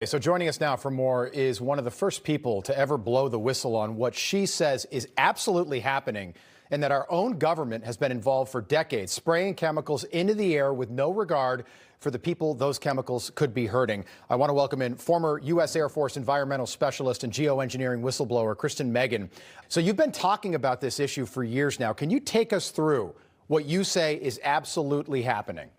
So joining us now for more is one of the first people to ever blow the whistle on what she says is absolutely happening, and that our own government has been involved for decades, spraying chemicals into the air with no regard for the people those chemicals could be hurting. I want to welcome in former U.S. Air Force environmental specialist and geoengineering whistleblower, Kristen Megan. So you've been talking about this issue for years now. Can you take us through what you say is absolutely happening?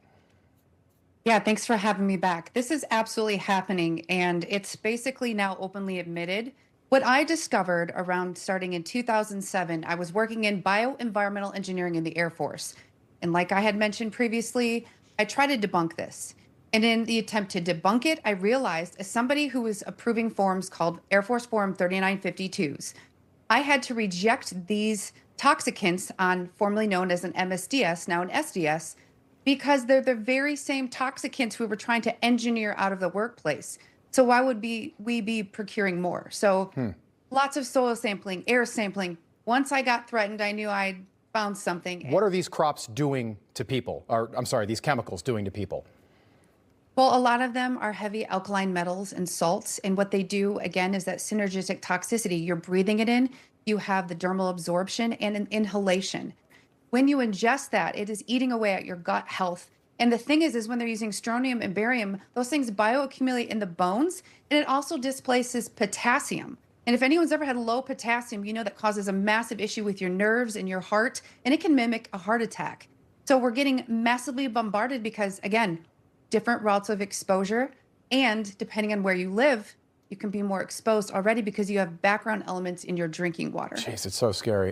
Yeah, thanks for having me back. This is absolutely happening, and it's basically now openly admitted. What I discovered around starting in 2007, I was working in bioenvironmental engineering in the Air Force. And like I had mentioned previously, I tried to debunk this. And in the attempt to debunk it, I realized as somebody who was approving forms called Air Force Form 3952s, I had to reject these toxicants on formerly known as an MSDS, now an SDS, because they're the very same toxicants we were trying to engineer out of the workplace. So why would we be procuring more? So lots of soil sampling, air sampling. Once I got threatened, I knew I'd found something. What are these crops doing to people? Or, I'm sorry, these chemicals doing to people? Well, a lot of them are heavy alkaline metals and salts. And what they do, again, is that synergistic toxicity. You're breathing it in, you have the dermal absorption and an inhalation. When you ingest that, it is eating away at your gut health. And the thing is when they're using strontium and barium, those things bioaccumulate in the bones, and it also displaces potassium. And if anyone's ever had low potassium, you know that causes a massive issue with your nerves and your heart, and it can mimic a heart attack. So we're getting massively bombarded because, again, different routes of exposure, and depending on where you live, you can be more exposed already because you have background elements in your drinking water. Jeez, it's so scary.